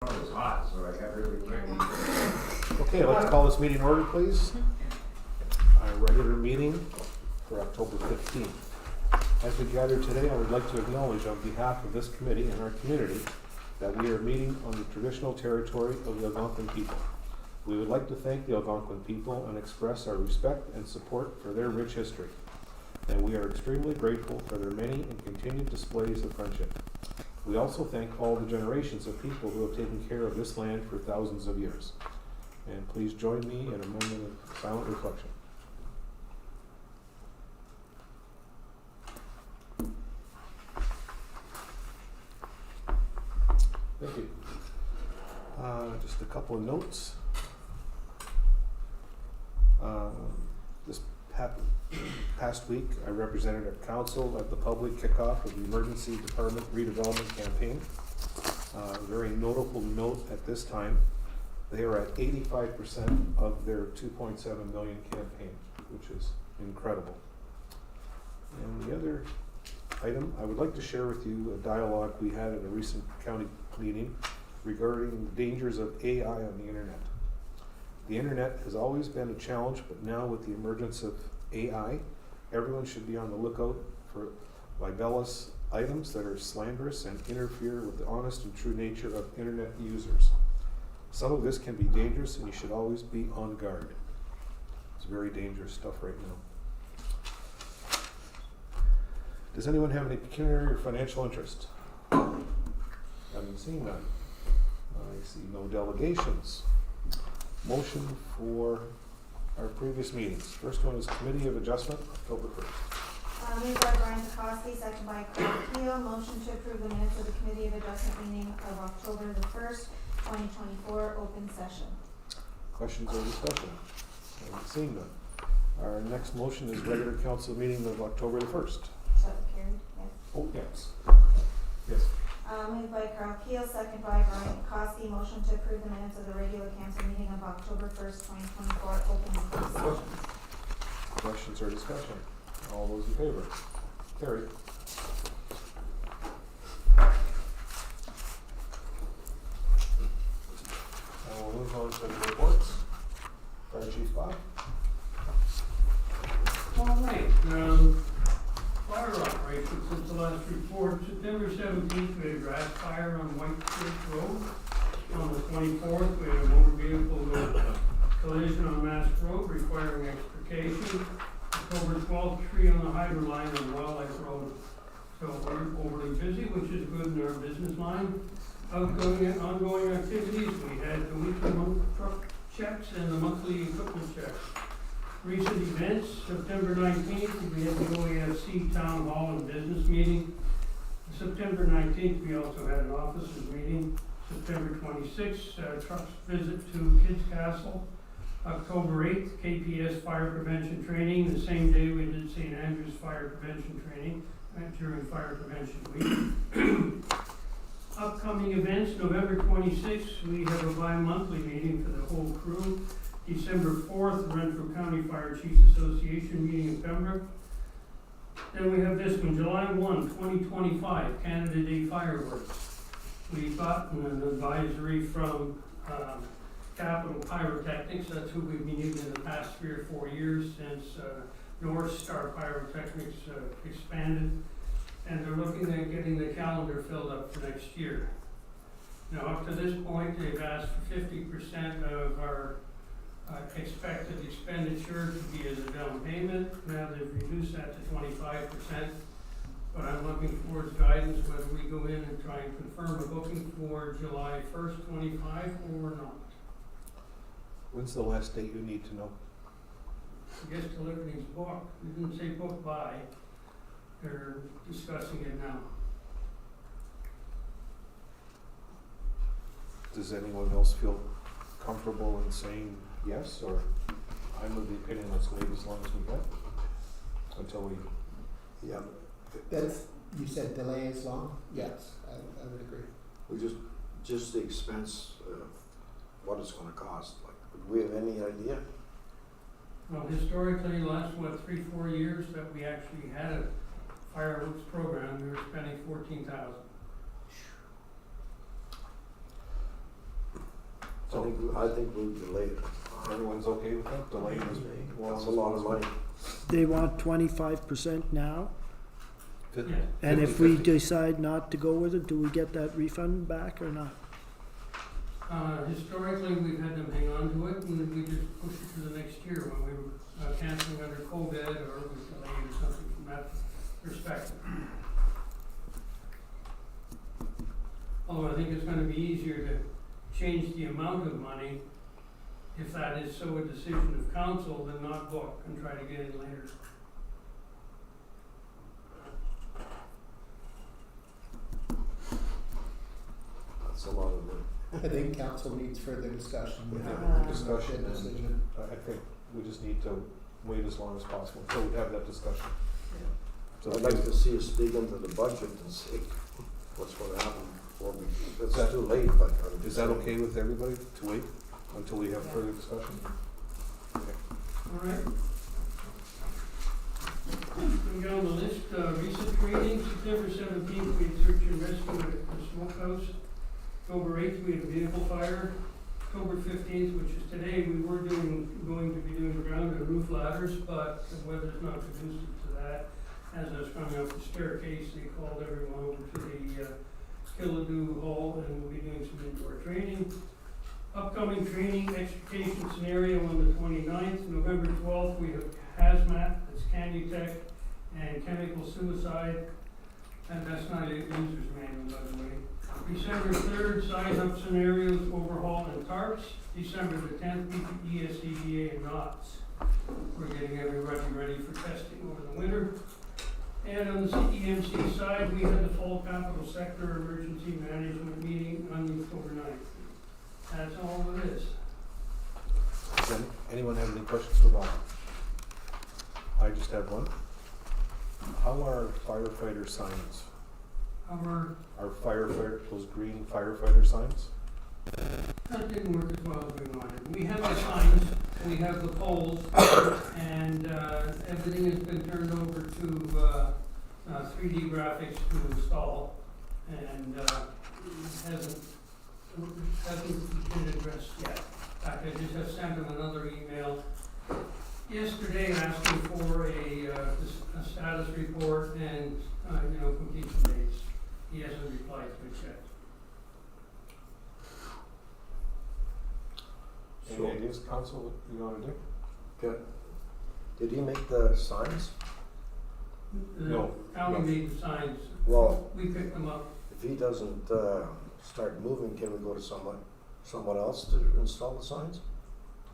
It's hot, so I got really quick. Okay, let's call this meeting order, please. Our regular meeting for October 15th. As we gather today, I would like to acknowledge on behalf of this committee and our community that we are meeting on the traditional territory of the Algonquin people. We would like to thank the Algonquin people and express our respect and support for their rich history. And we are extremely grateful for their many and continued displays of friendship. We also thank all the generations of people who have taken care of this land for thousands of years. And please join me in a moment of silent reflection. Thank you. Just a couple of notes. This past week, I represented our council at the public kickoff of the Emergency Department Redevelopment Campaign. Very notable note at this time, they are at 85% of their 2.7 million campaign, which is incredible. And the other item, I would like to share with you a dialogue we had at a recent county meeting regarding the dangers of AI on the internet. The internet has always been a challenge, but now with the emergence of AI, everyone should be on the lookout for libelous items that are slanderous and interfere with the honest and true nature of internet users. Some of this can be dangerous and you should always be on guard. It's very dangerous stuff right now. Does anyone have any pecuniary or financial interest? Haven't seen none. I see no delegations. Motion for our previous meetings. First one is Committee of Adjustment, October 1st. Moved by Brian Kowalski, second by Carl Keel. Motion to approve the minutes of the Committee of Adjustment meeting of October the 1st, 2024, open session. Questions or discussion? Haven't seen none. Our next motion is regular council meeting of October the 1st. So carried, yes. Oh, yes. Yes. Moved by Carl Keel, second by Brian Kowalski. Motion to approve the minutes of the regular council meeting of October 1st, 2024, open session. Questions or discussion? All those in favor? Carried. And we'll move on to the reports. Fire Chief Bob. All right, fire operation since the last report. September 17th, we had a grass fire on White Church Road. On the 24th, we had a motor vehicle collision on Mass Road requiring extrication. October 12th, tree on the hydro line on Wildlife Road. So we're overly busy, which is good in our business line. Outgoing and ongoing activities, we had the weekly truck checks and the monthly equipment checks. Recent events, September 19th, we had the OASC Town Hall and Business Meeting. September 19th, we also had an officers meeting. September 26th, trucks visit to Kids Castle. October 8th, KPS Fire Prevention Training. The same day we did St. Andrew's Fire Prevention Training during Fire Prevention Week. Upcoming events, November 26th, we have a bi-monthly meeting for the whole crew. December 4th, Renfrew County Fire Chiefs Association meeting in Pembroke. Then we have this one, July 1, 2025, Canada Day fireworks. We've gotten an advisory from Capital Pyrotechnics. That's who we've been using in the past 3 or 4 years since North Star Pyrotechnics expanded. And they're looking at getting the calendar filled up for next year. Now, up to this point, they've asked for 50% of our expected expenditure to be as a down payment. Now they've reduced that to 25%. But I'm looking for guidance whether we go in and try and confirm a booking for July 1st, 25 or not. When's the last date you need to know? I guess till everything's booked. We didn't say book by. They're discussing it now. Does anyone else feel comfortable in saying yes, or I'm of the opinion let's wait as long as we can until we. Yeah, that's, you said delay is long? Yes, I would agree. We just the expense of what it's gonna cost, like, would we have any idea? Well, historically, the last, 3-4 years that we actually had a fireworks program, we were spending $14,000. I think we'll delay it. Everyone's okay with that, delaying this? That's a lot of money. They want 25% now, Yeah. and if we 50-50. decide not to go with it, do we get that refund back or not? Historically, we've had them hang on to it, and we just push it to the next year when we were canceling under COVID or was delayed or something from that perspective. Although I think it's gonna be easier to change the amount of money if that is so a decision of council than not book and try to get in later. That's a lot of money. I think council needs further discussion with Yeah, the discussion and- decision. I think we just need to wait as long as possible until we have that discussion. So I'd like to see us dig into the budget and see what's gonna happen before we, it's That- too late, but. I'm is that okay with everybody to wait until we have further discussion? Okay. All right. Going down the list, recent training, September 17th, we had search and rescue at the smokehouse. October 8th, we had a vehicle fire. October 15th, which is today, we were going to be doing ground and roof ladders, but the weather's not conducive to that. As I was coming up the staircase, they called everyone over to the Killadoo Hall, and we'll be doing some indoor training. Upcoming training, extrication scenario on the 29th. November 12th, we have hazmat, that's Canutech, and chemical suicide, and that's not a user's manual, by the way. December 3rd, size up scenarios, overhaul and tarps. December the 10th, ESCDA and knots. We're getting everybody ready for testing over the winter. And on the CEMC side, we had the fall capital sector emergency management meeting on October 9th. That's all it is. Does anyone have any questions for Bob? I just have one. How are firefighter signs? Our, Are firefighter, those green firefighter signs? that didn't work as well as we wanted. We have the signs, we have the poles, and everything has been turned over to 3D graphics to install, and hasn't been addressed yet. In fact, I just have sent him another email yesterday asking for a status report and, completion dates. He hasn't replied to it yet. Any ideas, council, what you wanna do? Okay. Did he make the signs? No, County no. made the signs. Well, We picked them up. if he doesn't, start moving, can we go to someone else to install the signs?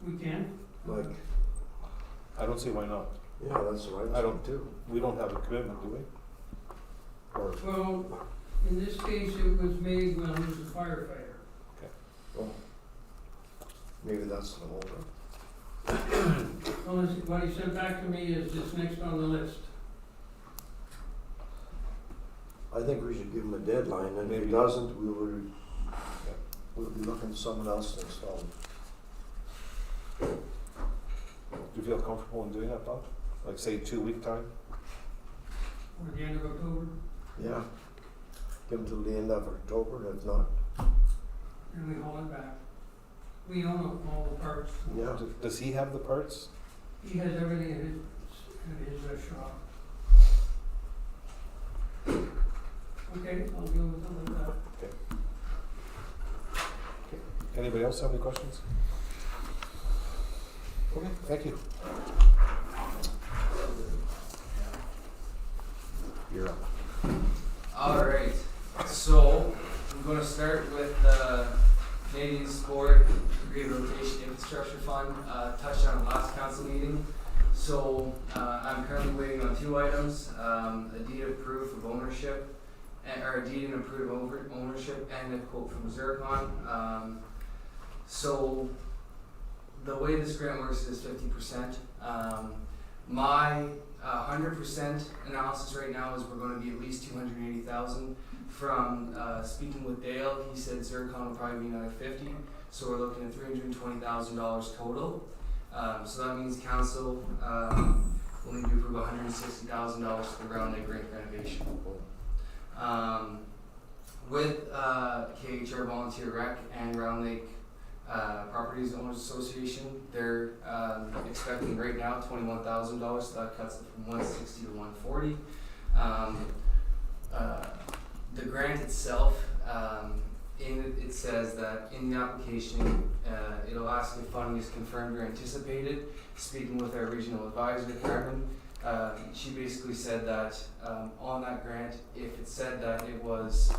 We can. Like, I don't see why not. yeah, that's right. I don't- too. We don't have a commitment, do we? Or, Well, in this case, it was made when I was a firefighter. Well, maybe that's the holdup. Well, what he sent back to me is just next on the list. I think we should give him a deadline, and if Maybe. he doesn't, we'll be looking for someone else to install them. do you feel comfortable in doing that, Bob? Like say 2-week time? Or the end of October, Yeah. Give them till the end of October, if not, and we haul it back. We own all the parts. yeah. Does he have the parts? He has everything in his shop. Okay, I'll deal with them like that. Anybody else have any questions? Okay, thank you. You're up. All right, so I'm going to start with the Canadian Sport Rehabilitation Infrastructure Fund, touched on last council meeting. So I'm currently waiting on two items, a deed of proof of ownership, or a deed and proof of ownership, and a quote from Zircon. So the way this grant works is 50%. My 100% analysis right now is we're going to be at least $280,000. From speaking with Dale, he said Zircon will probably be another 50, so we're looking at $320,000 total. So that means council will need to approve $160,000 for the Round Lake Rink renovation. With KHR Volunteer Rec and Round Lake Properties Owners Association. They're expecting right now $21,000, so that cuts it from 160 to 140. The grant itself, it says that in the application, it'll ask if funding is confirmed or anticipated. Speaking with our regional advisor, Carmen, she basically said that on that grant, if it said that it was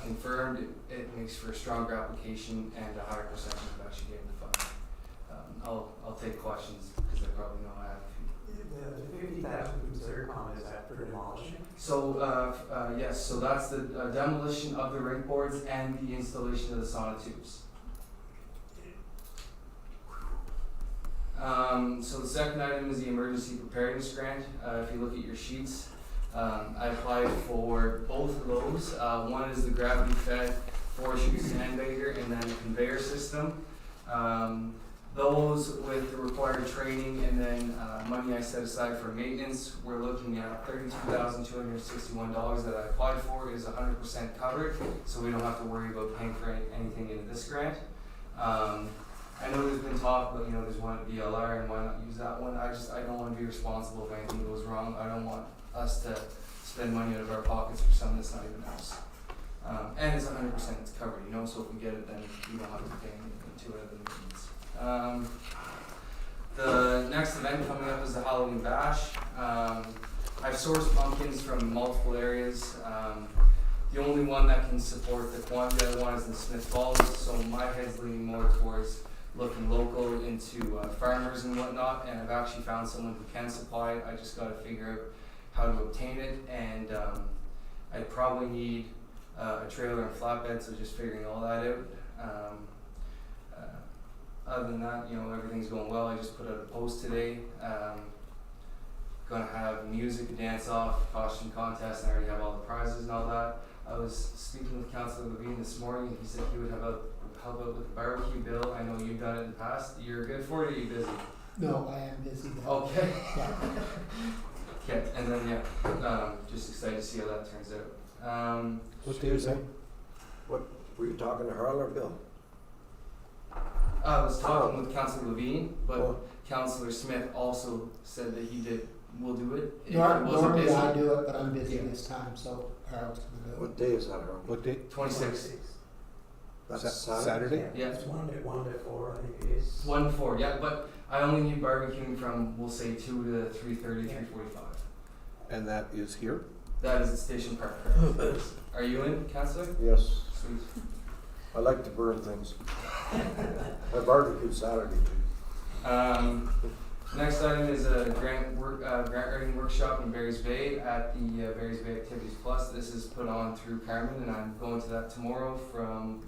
confirmed, it makes for a stronger application and a higher percentage of actually getting the fund. I'll take questions because I probably know I have a few. The 50,000 considered comment, is that for demolishing? So, yes, so that's the demolition of the rink boards and the installation of the sonotubes. So the second item is the emergency preparedness grant. If you look at your sheets, I applied for both of those. One is the gravity fed 4-chute sandbagger and then the conveyor system. Those with the required training and then money I set aside for maintenance, we're looking at $32,261 that I applied for is 100% covered, so we don't have to worry about paying for anything in this grant. I know there's been talk about, there's one at BLR and why not use that one. I don't want to be responsible if anything goes wrong. I don't want us to spend money out of our pockets for something that's not even ours. And it's 100% it's covered, so if we get it, then we don't have to pay anything to it other than maintenance. The next event coming up is the Halloween Bash. I've sourced pumpkins from multiple areas. The only one that can support the quantity I want is in Smith Falls, so my head's leaning more towards looking local into farmers and whatnot, and I've actually found someone who can supply it. I just got to figure out how to obtain it, and I'd probably need a trailer and flatbed, so just figuring all that out. Other than that, everything's going well. I just put out a post today. Gonna have music, a dance-off, costume contest, and I already have all the prizes and all that. I was speaking with Councillor Levine this morning, and he said he would help out with the barbecue bill. I know you've done it in the past. You're good for it, or are you busy? No, I am busy now. Okay. Yeah. Okay, and then just excited to see how that turns out. What day is that? What, were you talking to Harl or Bill? I was talking with Councillor Levine, but Oh. Councillor Smith also said that will do it. If it wasn't Normally busy. I do it, but I'm busy Yeah. this time, so Harold's gonna do it. What day is that, Harl? What day? 26. That's Saturday? Yeah. It's 1 to 4, I think it is. 1 to 4, yeah, but I only need barbecuing from, we'll say 2 to 3:30, 3:45. And that is here? That is at Station Park. Are you in, Councillor? Yes, Sweet. I like to burn things. I barbecued Saturday too. Next item is a grant writing workshop in Barry's Bay at the Barry's Bay Activities Plus. This is put on through Carmen, and I'm going to that tomorrow from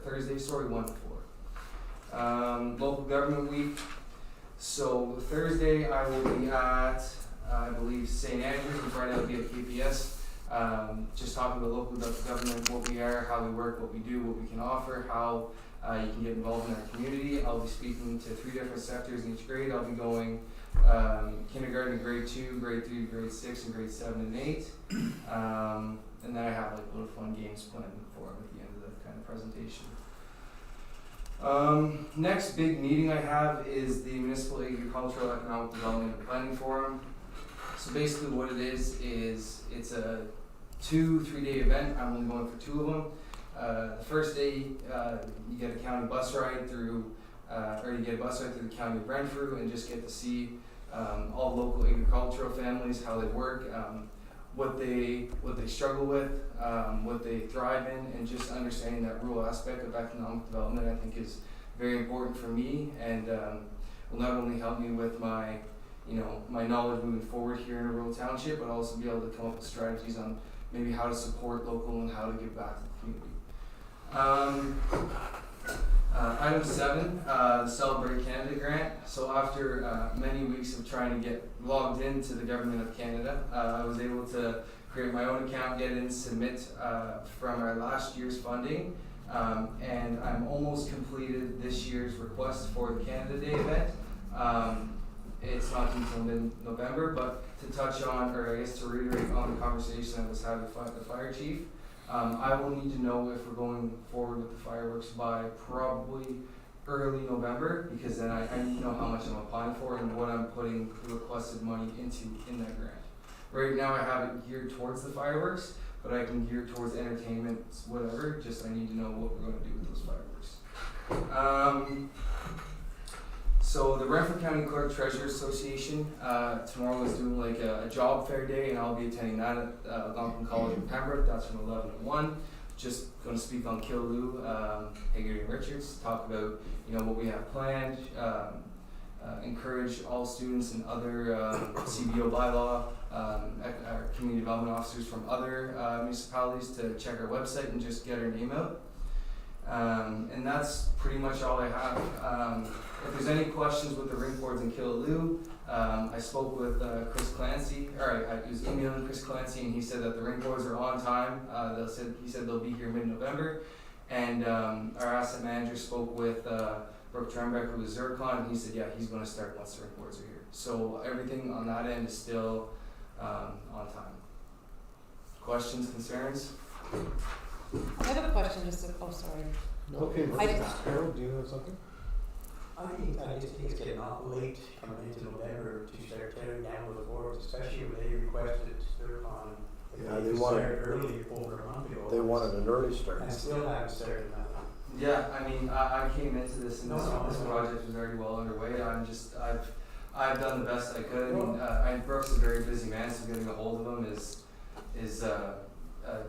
Thursday, 1 to 4. Local government week. So Thursday I will be at, I believe, St. Andrews, and Friday I'll be at KPS. Just talking about local government, what we are, how we work, what we do, what we can offer, how you can get involved in our community. I'll be speaking to 3 different sectors in each grade. I'll be going kindergarten, grade 2, grade 3, grade 6, and grade 7 and 8. And then I have little fun games planned for them at the end of the kind of presentation. Next big meeting I have is the Municipal Agricultural Economic Development and Planning Forum. So basically what it is it's a 2-3 day event. I'm only going for 2 of them. The first day, you get a county bus ride through, the county of Renfrew, and just get to see all local agricultural families, how they work, what they struggle with, what they thrive in, and just understanding that rural aspect of economic development, I think, is very important for me, and will not only help me with my knowledge moving forward here in a rural township, but also be able to come up with strategies on maybe how to support local and how to give back to the community. Item 7, the Celebrate Canada grant. So after many weeks of trying to get logged into the Government of Canada, I was able to create my own account, get in, submit from our last year's funding, and I'm almost completed this year's request for the Canada Day event. It's not until mid-November, but to touch on, or I guess to reiterate on the conversation I was having with the fire chief, I will need to know if we're going forward with the fireworks by probably early November, because then I need to know how much I'm applying for and what I'm putting the requested money into in that grant. Right now I have it geared towards the fireworks, but I can gear towards entertainment, whatever, just I need to know what we're gonna do with those fireworks. So the Renfrew County Clerk Treasurer Association, tomorrow is doing like a job fair day, and I'll be attending that at Algonquin College in Pembroke. That's from 11 to 1. Just going to speak on Killaloe, Hagerty and Richards, talk about what we have planned, encourage all students and other CBO bylaw, our community development officers from other municipalities to check our website and just get our name out. And that's pretty much all I have. If there's any questions with the ring boards in Killaloe, I spoke with Chris Clancy, or I was emailing Chris Clancy, and he said that the ring boards are on time. He said they'll be here mid-November. And our asset manager spoke with Brooke Trembeck, who is Zircon, and he said, yeah, he's going to start once the ring boards are here. So everything on that end is still on time. Questions, concerns? I have a question, sorry. Okay, I just- Harold, do you have something? I just think it's getting awful late coming into November to start tearing down the boards, especially when they requested Zircon. Yeah, they wanted- started early over a month ago. They wanted an early start. And still haven't started nothing. Yeah, I mean, I came into this and this No. project was already well underway. I've done the best I could. I mean, Brooks is a very busy man, so getting a hold of him is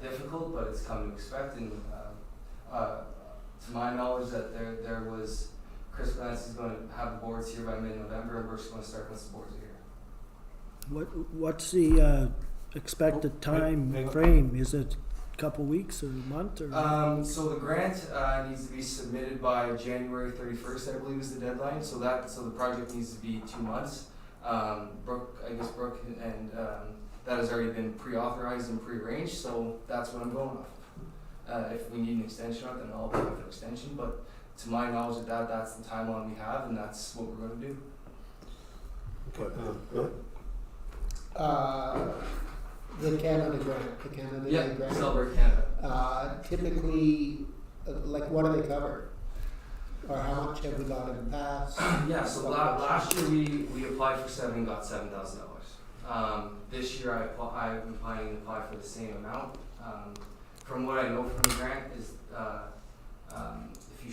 difficult, but it's come to expect. And to my knowledge, that there was Chris Clancy's going to have the boards here by mid-November, and Brooks is going to start once the boards are here. What's the expected time hang on. frame? Is it a couple weeks or a month or? So the grant needs to be submitted by January 31st, I believe, is the deadline. So the project needs to be 2 months. Brooke and that has already been pre-authorized and pre-arranged, so that's what I'm going off of. If we need an extension on it, then I'll apply for an extension. But to my knowledge, that's the timeline we have, and that's what we're going to do. Okay, Bill? The Canada grant, Day grant. Celebrate Canada. Typically, like what do they cover? Or how much have we got in the past? Yeah, so last year we applied for $7,000 and got $7,000. This year I'm planning to apply for the same amount. From what I know from the grant is if you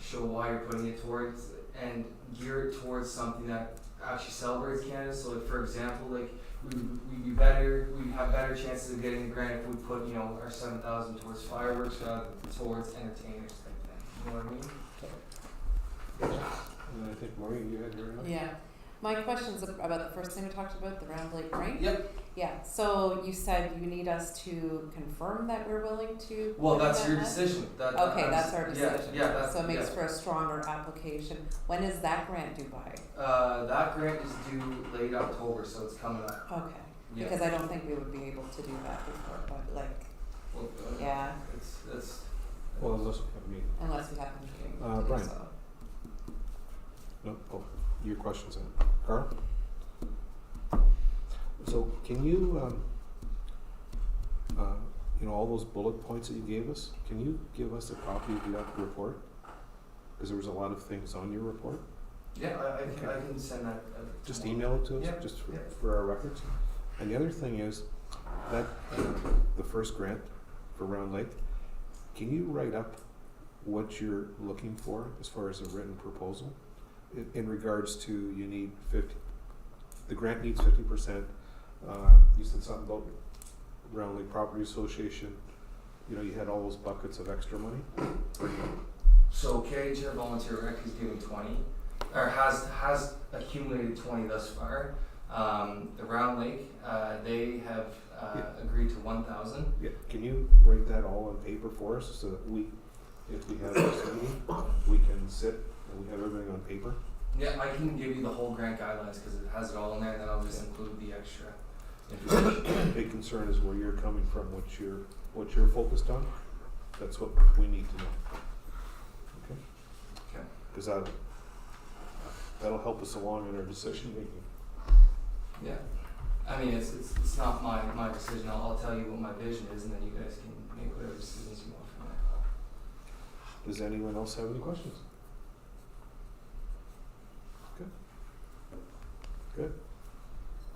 show why you're putting it towards and gear it towards something that actually celebrates Canada. So like, for example, like we'd have better chances of getting the grant if we put our $7,000 towards fireworks rather than towards entertainers type thing. You know what I mean? and I think Maureen, you had your hand up? Yeah. My question's about the first thing we talked about, the Round Lake rink. Yep. Yeah, so you said you need us to confirm that we're willing to. Well, put that's that your in? decision. Okay, that's our decision. Yeah, that's, So it makes for a stronger application. When is that grant due by? That grant is due late October, so it's coming up. Okay, Yeah. because I don't think we would be able to do that before, but Well, yeah, It's Well, unless we have a meeting. unless we have a meeting to do Brian. so. No, your questions, Carl? So can you, all those bullet points that you gave us, can you give us a copy of that report? Because there was a lot of things on your report. Yeah, I can send that. Just email it to us, Yeah, just yeah. for our records. And the other thing is that the first grant for Round Lake, can you write up what you're looking for as far as a written proposal? In regards to, you need 50, the grant needs 50%. You said something about Round Lake Property Association, you had all those buckets of extra money. So KHR Volunteer Rec is giving 20, or has accumulated 20 thus far. The Round Lake, they have agreed to 1,000. Yeah, can you write that all on paper for us so that if we have this meeting, we can sit and we have everything on paper? Yeah, I can give you the whole grant guidelines because it has it all in there, and then I'll just include the extra information. Big concern is where you're coming from, what you're focused on. That's what we need to know. Okay? Okay. Because that'll help us along in our decision making. Yeah. I mean, it's not my decision. I'll tell you what my vision is, and then you guys can make whatever decisions you want from there. Does anyone else have any questions? Good. Good.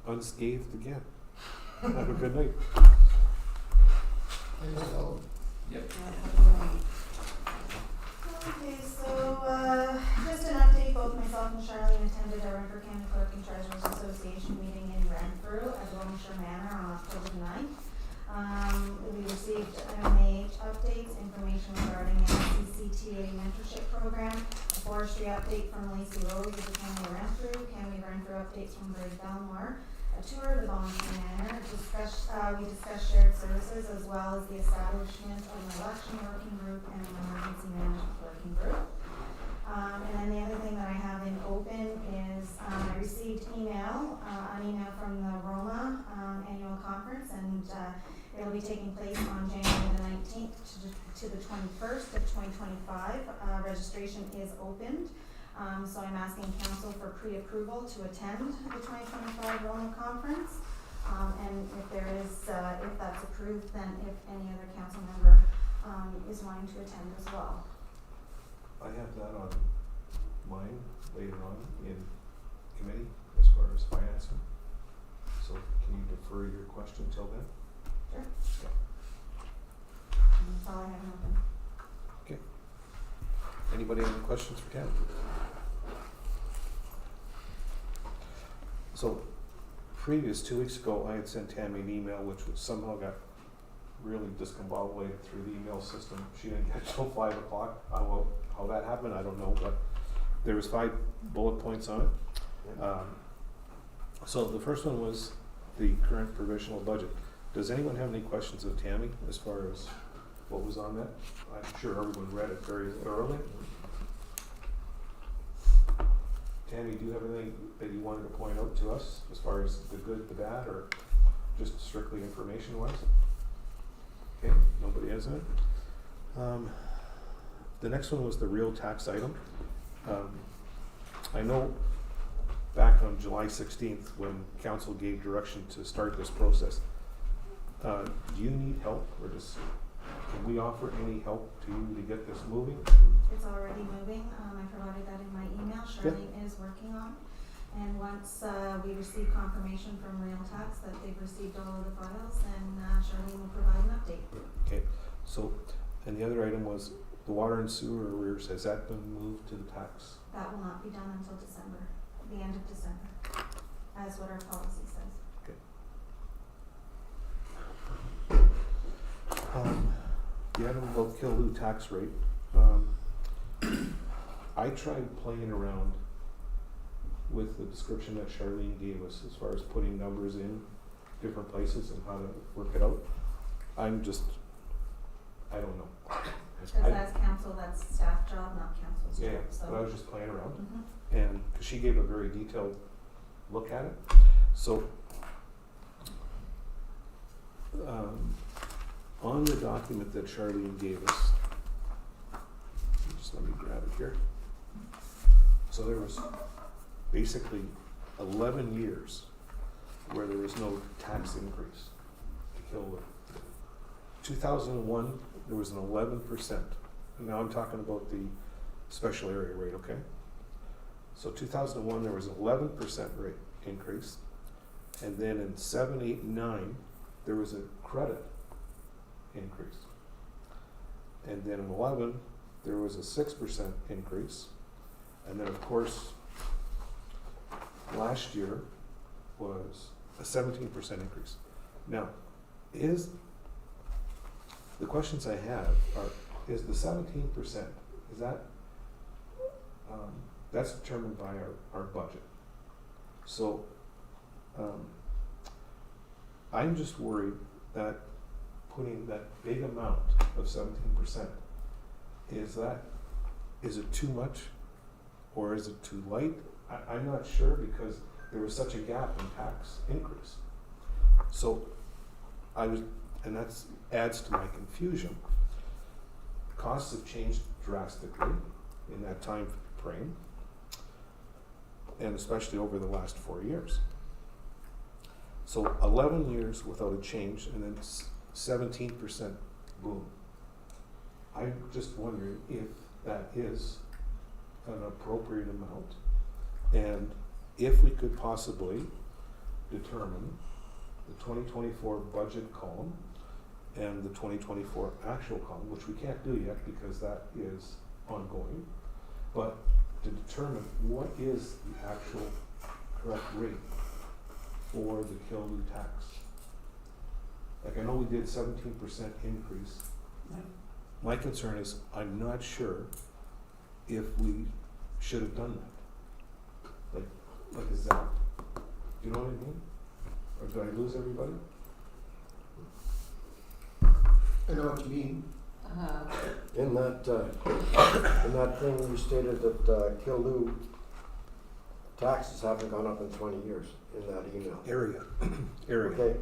Unscathed again. Have a good night. So, Yep. Okay, so, just an update, both myself and Charlene attended our Renfrew County Clerk and Treasurers Association meeting in Renfrew at Wilmshire Manor on October 9th. We received MAH updates, information regarding NCCTA mentorship program, a forestry update from Lacey Rose of the County of Renfrew updates from Greg Belmore, a tour of the Wilmshire Manor, we discussed shared services as well as the establishment of an election working group and an emergency management working group. And then the other thing that I have in open is, I received an email from the Roma, annual conference, and, it'll be taking place on January the 19th to the 21st of 2025. Registration is opened. So I'm asking council for pre-approval to attend the 2025 Roma conference. And if there is, if that's approved, then if any other council member, is wanting to attend as well. I have that on mine later on in committee as far as financing. So can you defer your question till then? Sure. Okay. And that's all I have in open. Okay. Anybody have any questions for Tammy? So, previous 2 weeks ago, I had sent Tammy an email which was somehow got really discombobulated through the email system. She didn't get till 5 o'clock. How that happened, I don't know, but there was 5 bullet points on it. So the first one was the current provisional budget. Does anyone have any questions of Tammy as far as what was on that? I'm sure everyone read it very thoroughly. Tammy, do you have anything that you wanted to point out to us as far as the good, the bad, or just strictly information wise? Okay, nobody has that. The next one was the real tax item. I know back on July 16th when council gave direction to start this process, do you need help, or can we offer any help to you to get this moving? It's already moving. I provided that in my email. Charlene is working on it. And once, we receive confirmation from Real Tax that they've received all of the files, then, Charlene will provide an update. Okay, so, and the other item was the water and sewer arrears. Has that been moved to the tax? That will not be done until December, the end of December, as what our policy says. The item about Killaloe tax rate. I tried playing around with the description that Charlene gave us as far as putting numbers in different places and how to work it out. I don't know. Because as council, that's staff job, not council's Yeah, job, so. but I was just playing around. Mhm. And cause she gave a very detailed look at it. So, on the document that Charlene gave us, just let me grab it here. So there was basically 11 years where there was no tax increase to Killaloe. 2001, there was an 11%. And now I'm talking about the special area rate, okay? So 2001, there was an 11% rate increase. And then in 7, 8, 9, there was a credit increase. And then in 11, there was a 6% increase. And then of course, last year was a 17% increase. Now, the questions I have are, is the 17%, is that, that's determined by our budget. So, I'm just worried that putting that big amount of 17%, is it too much or is it too light? I'm not sure because there was such a gap in tax increase. So, and that adds to my confusion. Costs have changed drastically in that time frame, and especially over the last 4 years. So 11 years without a change, and then 17% boom. I'm just wondering if that is an appropriate amount, and if we could possibly determine the 2024 budget column and the 2024 actual column, which we can't do yet because that is ongoing, but to determine what is the actual correct rate for the Killaloo tax. Like, I know we did 17% increase. My concern is, I'm not sure if we should have done that. Like is that, you know what I mean? Or did I lose everybody? I know what you mean. In that thing, you stated that Killaloo taxes haven't gone up in 20 years in that email. Area. Okay,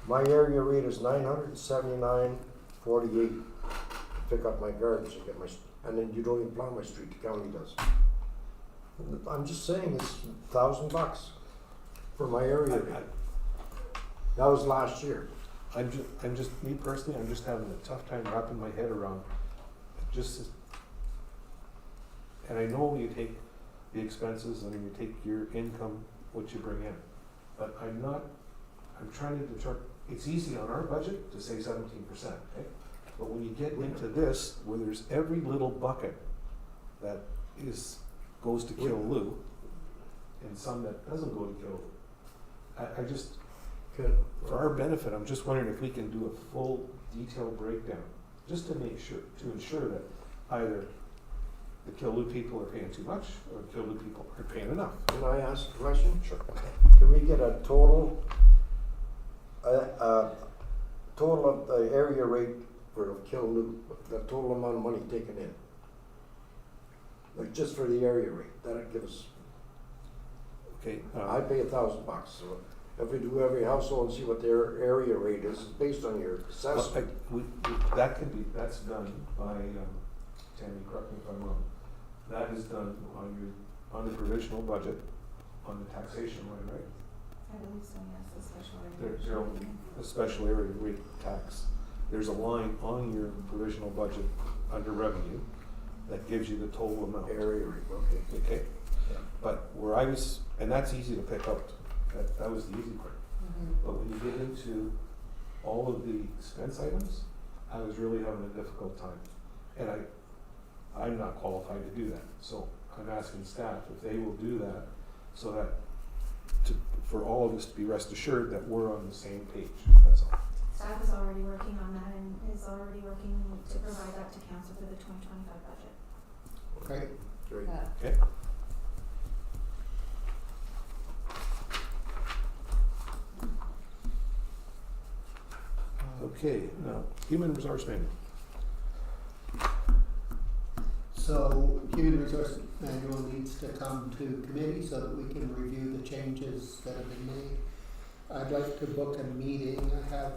my area rate is $979.48 to pick up my garbage and get my, and then you don't even plow my street, the county does. I'm just saying it's $1,000 for my area rate. That was last year. I'm just, me personally, I'm just having a tough time wrapping my head around just, and I know you take the expenses and you take your income, what you bring in, but I'm trying to determine, it's easy on our budget to say 17%, okay? But when you get into this, where there's every little bucket that goes to Killaloo, and some that doesn't go to Killaloo, I just, for our benefit, I'm just wondering if we can do a full detailed breakdown, just to make sure, to ensure that either the Killaloo people are paying too much, or the Killaloo people are paying enough. Can I ask a question? Sure. Can we get a total of the area rate for Killaloo, the total amount of money taken in? Like just for the area rate, that'd give us, Okay. I pay $1,000, so if we do every household and see what their area rate is, it's based on your assessment. That could be, that's done by, Tammy, correct me if I'm wrong, that is done on the provisional budget, on the taxation line, right? I believe so, yes, the special There's a special area rate tax. There's a line on your provisional budget under revenue that gives you the total amount. Area rate, okay. Okay? But where I was, and that's easy to pick out, that was the easy part. But when you get into all of the expense items, I was really having a difficult time. And I'm not qualified to do that. So I'm asking staff if they will do that so that for all of us to be rest assured that we're on the same page, that's all. Staff is already working on that and is already working to provide that to council for the 2025 budget. Okay. Great. Okay? Okay, now, human resource manual. So human resource manual needs to come to committee so that we can review the changes that have been made. I'd like to book a meeting. I have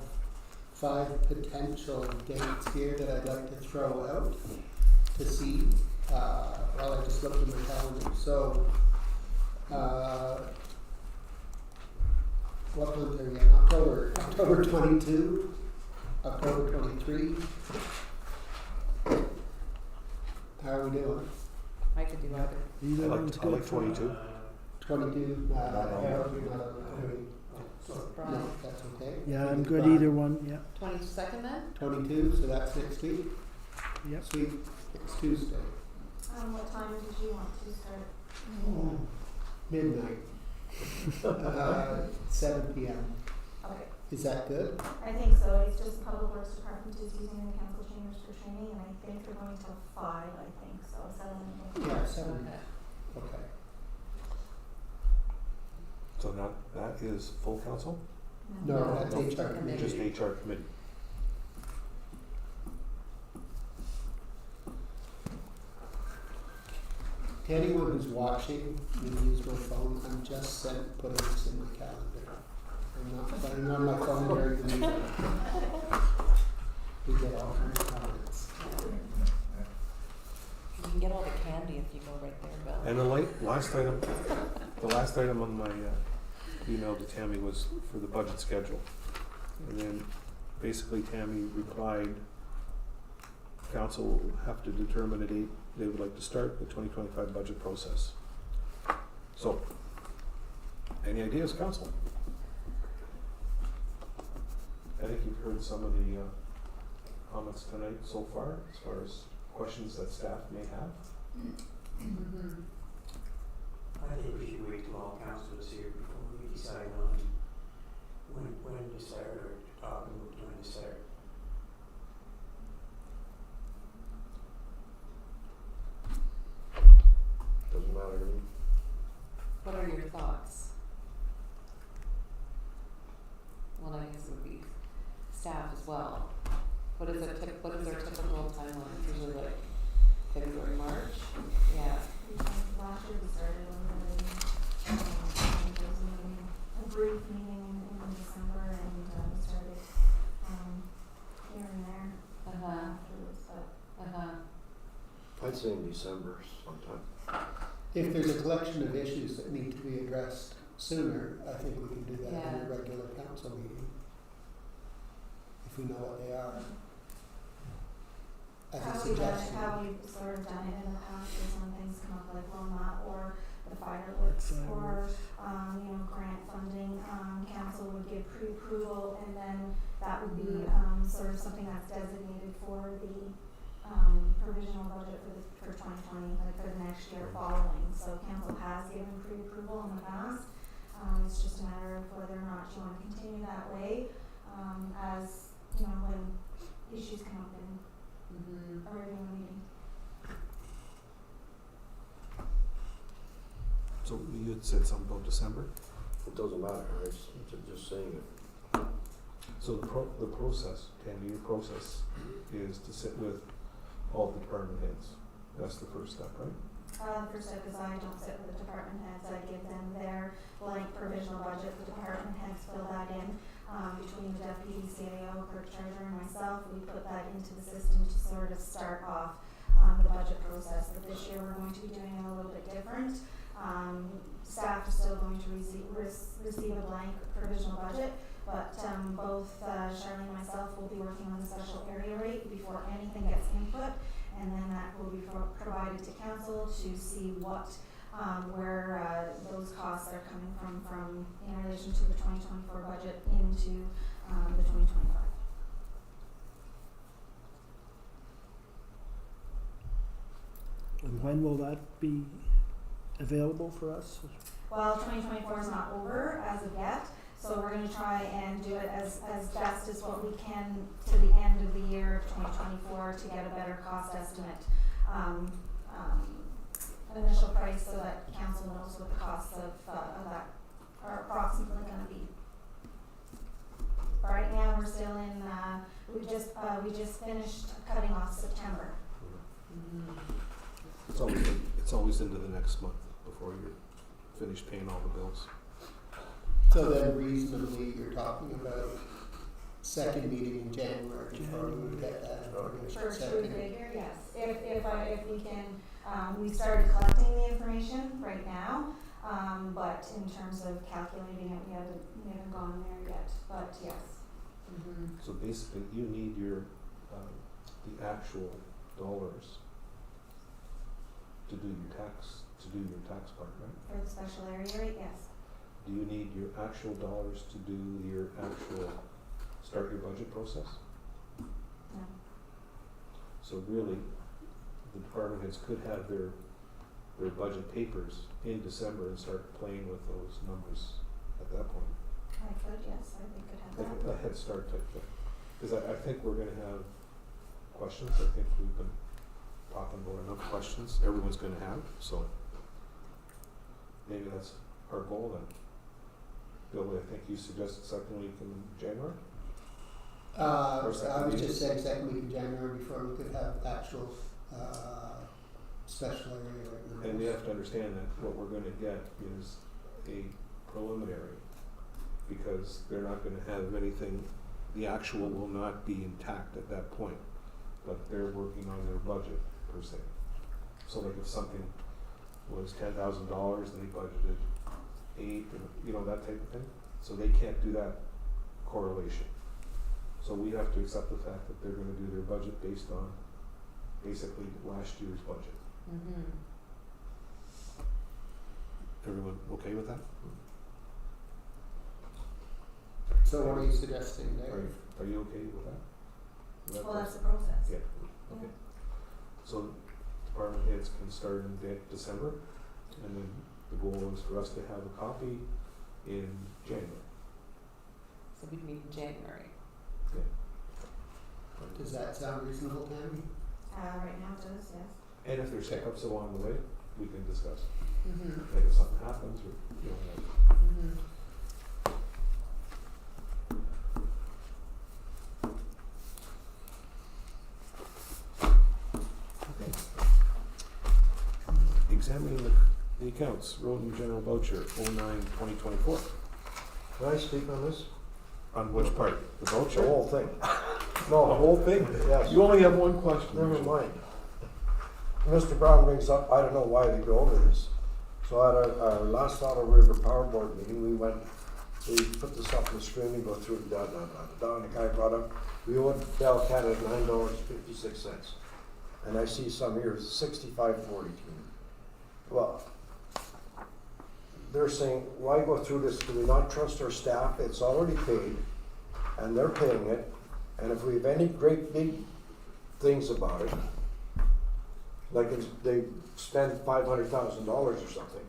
5 potential dates here that I'd like to throw out to see. Well, I just looked at my calendar. So, what month are we in? October 22, October 23. How are we doing? I could do either. Either I one's like good for 22. 22, Harold, you're not Brian. no, that's okay. Yeah, I'm Maybe good Brian. either one, yeah. 22nd then? 22, so that's next week. Yep. Sweet, next Tuesday. What time did you want to start? Midnight. 7 p.m. Okay, Is that good? I think so. It's just Public Works Department is using the council chambers for training, and I think they're going till 5. I think so. 7. Yeah, 7. Okay. Okay. So now, that is full council? No, that's No. HR committee. Just HR committee. To anyone who's watching, you use my phone, I'm just putting this in my calendar. I'm not playing on my phone during the meeting. We get all kinds of comments. You can get all the candy if you go right there, Bill. And the last item on my email to Tammy was for the budget schedule. And then basically Tammy replied council will have to determine a date they would like to start the 2025 budget process. So, any ideas, council? I think you've heard some of the comments tonight so far, as far as questions that staff may have. Mm-hmm. I think we should wait till all council is here before we decide on when to start or talk about when to start. Doesn't matter to me. What are your thoughts? Well, I guess it would be staff as well. What is our typical timeline? It's usually like February, March? Yeah. Last year we started a little bit, there was a meeting, a brief meeting in December, and we started, here and there afterwards, but. I'd say in December sometime. If there's a collection of issues that need to be addressed sooner, I think we can do that in Yeah. a regular council meeting. If we know what they are. As a How suggestion. we've sort of done it in the past is when things come up like Loma or the fireworks or, grant funding, council would give pre-approval, and then that would be, sort of something that's designated for the, provisional budget for 2020, like for the next year following. So council has given pre-approval in the past. It's just a matter of whether or not you want to continue that way, as, when issues come up in a regular meeting. So you had said something about December? It doesn't matter, I'm just saying it. So the process, 10-year process, is to sit with all the department heads. That's the first step, right? The first step is I don't sit with the department heads, I give them their blank provisional budget, the department heads fill that in. Between the deputy CAO, clerk treasurer, and myself, we put that into the system to sort of start off the budget process. But this year we're going to be doing it a little bit different. Staff is still going to receive a blank provisional budget, but both Charlene and myself will be working on the special area rate before anything gets input, and then that will be provided to council to see what where those costs are coming from in relation to the 2024 budget into the 2025. And when will that be available for us? Well, 2024 is not over as of yet, so we're going to try and do it as best as what we can to the end of the year of 2024 to get a better cost estimate. Initial price so that council knows what the costs of that are approximately going to be. Right now, we're still in. We just finished cutting off September. It's always into the next month before you're finished paying all the bills. So then reasonably, you're talking about second meeting in January before we would get that information. For true figure, yes. If we can, we started collecting the information right now, but in terms of calculating it, we haven't gone there yet. But yes. So basically, you need your the actual dollars to do your tax part, right? For the special area rate, yes. Do you need your actual dollars to do your actual start your budget process? No. So really, the department heads could have their budget papers in December and start playing with those numbers at that point. I could, yes. I think could have that. Like a head start type thing. Because I think we're gonna have questions. I think we've been talking about enough questions everyone's gonna have, so maybe that's our goal then. Bill, I think you suggested second week in January? I was just saying second week in January before we could have actual special area rate. And we have to understand that what we're gonna get is a preliminary, because they're not gonna have anything, the actual will not be intact at that point, but they're working on their budget per se. So like if something was $10,000 and they budgeted $8,000, or, that type of thing, so they can't do that correlation. So we have to accept the fact that they're gonna do their budget based on basically last year's budget. Mm-hmm. Everyone okay with that? So what are you suggesting there? Are you okay with that? Well, that's the process. Yeah, okay. So department heads can start in December, and then the goal is for us to have a copy in January. So we'd meet in January. Does that sound reasonable, Tammy? Right now it does, yes. And if there's hiccups along the way, we can discuss. Mm-hmm. Like if something happens, or, you know, like, Mm-hmm. examining the accounts, road and general voucher, 09-2024. Can I speak on this? On which part? The The voucher? whole thing? The No, whole thing? yes, You only have one question. never mind. Mr. Brown brings up, I don't know why we go over this. So at our last Ottawa River Power Board meeting, we put this up on the screen and go through it, and the guy brought up, we owed Bell Canada $9.56. And I see some here, $65.40. Well, they're saying, why go through this? Do we not trust our staff? It's already paid, and they're paying it. And if we have any great big things about it, like they spend $500,000 or something,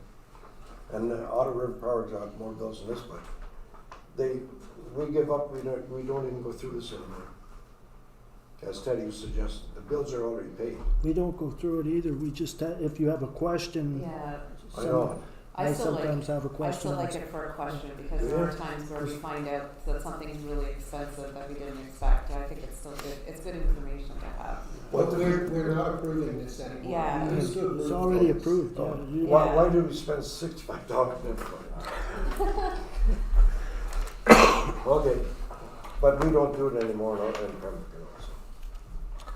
and Ottawa River Power got more bills than this, but we give up. We don't even go through this anymore. As Teddy was suggesting, the bills are already paid. We don't go through it either, we just, if you have a question. Yeah. I know. I sometimes have a I question. still like it for a question because there are Yeah. times where we find out that something's really expensive that we didn't expect. I think it's still good. It's good information to have. But we're not approving this anymore. Yeah. We used to approve It's already those. approved, yeah. Oh. You- Yeah. Why did we spend $65? Never mind. Okay, but we don't do it anymore in Pembroke,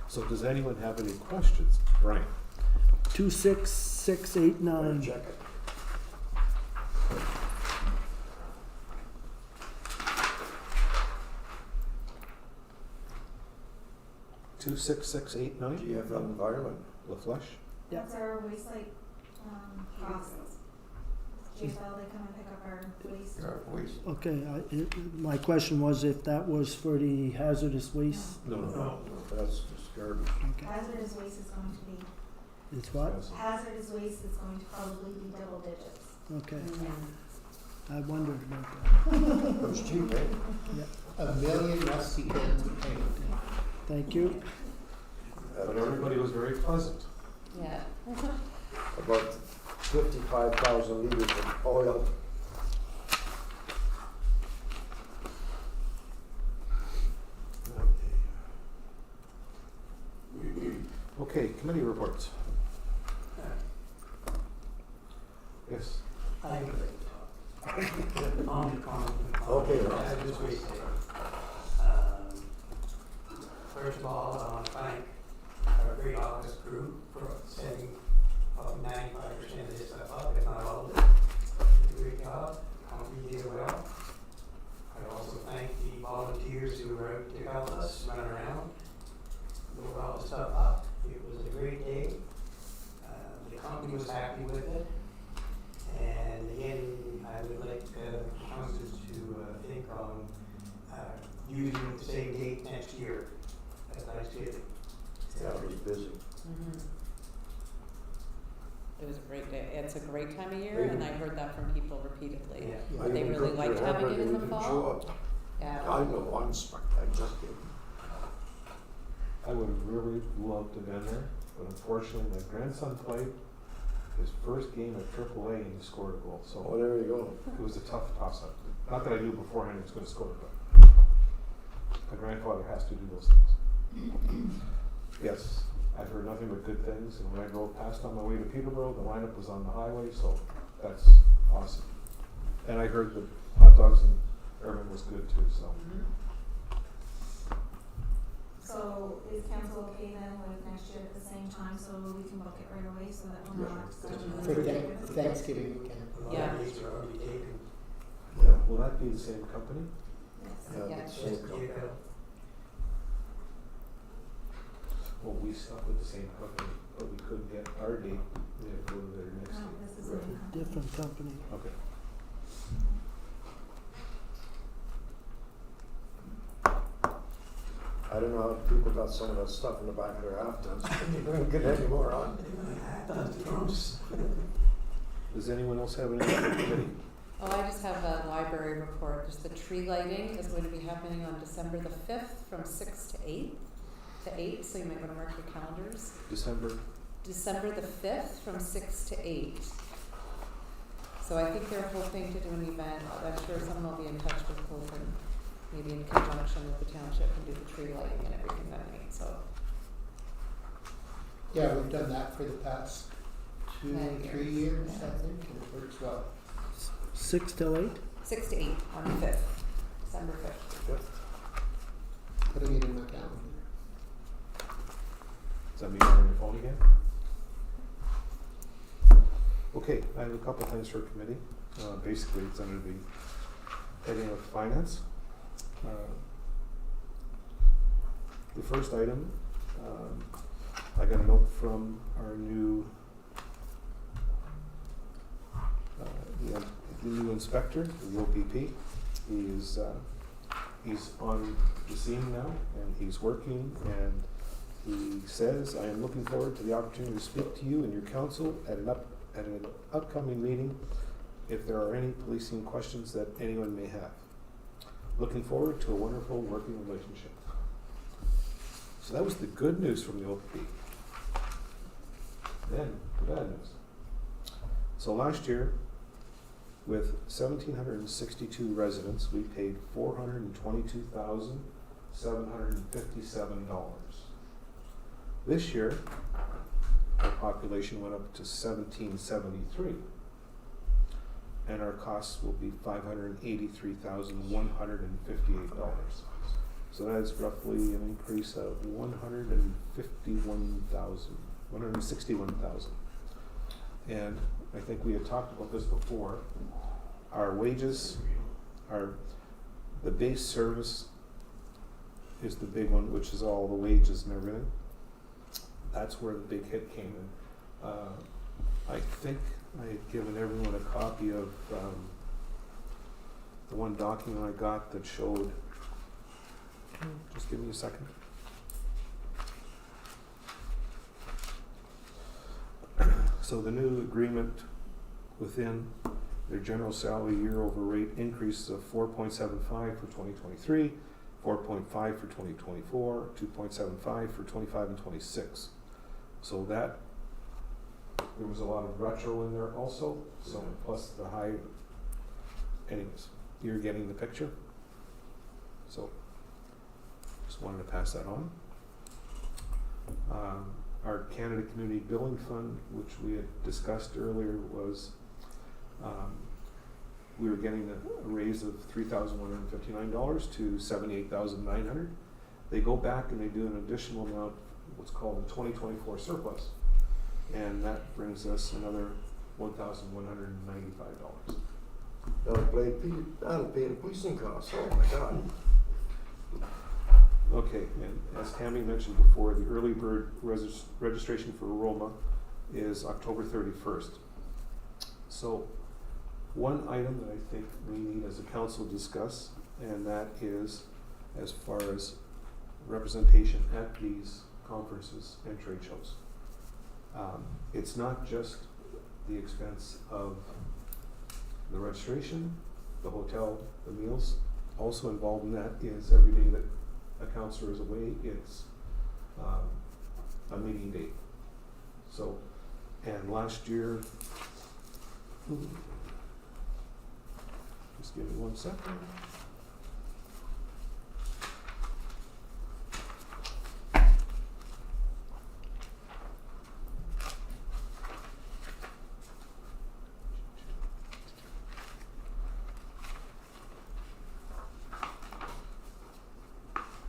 So does anyone have any questions? Brian? 26689. Check it. Two six six eight nine. GFL Environment. La Flèche. Yeah. That's our waste costs. GFL, they come and pick up our waste. Okay, my question was if that was for the hazardous waste. No. No, that's just garbage. Okay. Hazardous waste is going to be, It's what? hazardous waste is going to probably be double digits. Okay, Mm-hmm. I wondered about that. It was cheap, eh? 1 million rusty cans of paint. Thank you. But everybody was very pleasant. Yeah. About 55,000 liters of oil. Okay, committee reports. Yes. I agree. On the comment. Okay. Hazardous waste day. First of all, I want to thank our great office crew for setting up 95% of this stuff up, if not all of it. They did a great job. We did well. I also thank the volunteers who were out to help us run around, move all the stuff up. It was a great day. The company was happy with it. And again, I would like councils to think on using the same date next year as Thanksgiving. Yeah, it was busy. Mm-hmm. It was a great day. It's a great time of year, and I heard that from people repeatedly. Yeah. I They even really cooked liked your having it hamburger, in you the didn't fall. show up. Yeah. I know, I'm stuck, I just did. I would have really loved to have been there, but unfortunately my grandson played his first game at AAA and he scored a goal. So Oh, there you go. it was a tough toss-up. Not that I knew beforehand he was going to score, but my grandfather has to do those things. Yes, I've heard nothing but good things, and when I drove past on my way to Peterborough, the lineup was on the highway, so that's awesome. And I heard the hot dogs and everything was good too, so. Mm-hmm. So is council okay then with next year at the same time, so we can book it right away, so that we're not starting For Thanksgiving weekend. A lot Yeah. of dates are already taken. Yeah. Will that be the same company? Yes. Yeah, Yeah. the same company. Well, we stuck with the same company, but we couldn't get our date, we had to go to their next No, date. this is Right. a Different company. Okay. I don't know how people got some of that stuff in the back of their half tons, they don't get any more on. Does anyone else have any other committee? Oh, I just have a library report. Just the tree lighting is going to be happening on December the 5th from 6 to 8. So you might want to mark your calendars. December? December the 5th from 6 to 8. So I think they're hoping to do an event. I'm sure someone will be in touch with Hope and maybe in conjunction with the township and do the tree lighting and everything that night. So Yeah, we've done that for the past 2 10 3 years, years, yeah. I think, and it works well. 6 till 8? 6 to 8 on the 5th, December 5th. Putting it in my calendar. Does that mean you're on your phone again? Okay, I have a couple things for committee. Basically, it's under the heading of finance. The first item, I got a note from our new the new inspector, the OPP. He's on the scene now, and he's working, and he says, "I am looking forward to the opportunity to speak to you and your council at an upcoming meeting if there are any policing questions that anyone may have. Looking forward to a wonderful working relationship." So that was the good news from the OPP. Then, the bad news. So last year, with 1,762 residents, we paid $422,757. This year, our population went up to 1,773, and our costs will be $583,158. So that's roughly an increase of $161,000. And I think we had talked about this before. Our wages, the base service is the big one, which is all the wages and everything. That's where the big hit came in. I think I had given everyone a copy of the one document I got that showed. Just give me a second. So the new agreement within their general salary year over rate increases of 4.75 for 2023, 4.5 for 2024, 2.75 for 25 and 26. So that, there was a lot of retro in there also, so plus the high, anyways, you're getting the picture. So, just wanted to pass that on. Our Canada Community Billing Fund, which we had discussed earlier, was we were getting a raise of $3,159 to $78,900. They go back and they do an additional amount, what's called a 2024 surplus, and that brings us another $1,195. That'll pay the policing costs, oh my God. Okay, and as Tammy mentioned before, the early bird registration for Roma is October 31st. So one item that I think we need as a council to discuss, and that is as far as representation at these conferences and trade shows. It's not just the expense of the registration, the hotel, the meals. Also involved in that is every day that a counselor is away, it's a meeting date. So, and last year, just give me 1 second.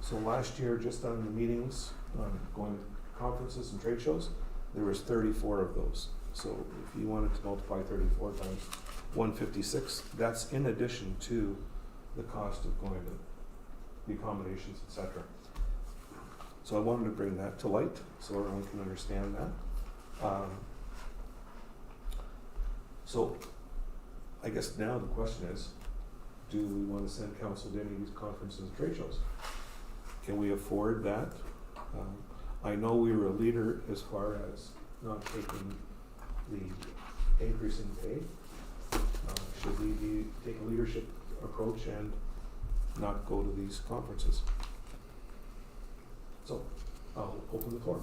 So last year, just on the meetings, going to conferences and trade shows, there was 34 of those. So if you wanted to multiply 34 times 156, that's in addition to the cost of going to the accommodations, etc. So I wanted to bring that to light so everyone can understand that. So I guess now the question is, do we want to send council to any of these conferences and trade shows? Can we afford that? I know we were a leader as far as not taking the increase in pay. Should we take a leadership approach and not go to these conferences? So I'll open the floor.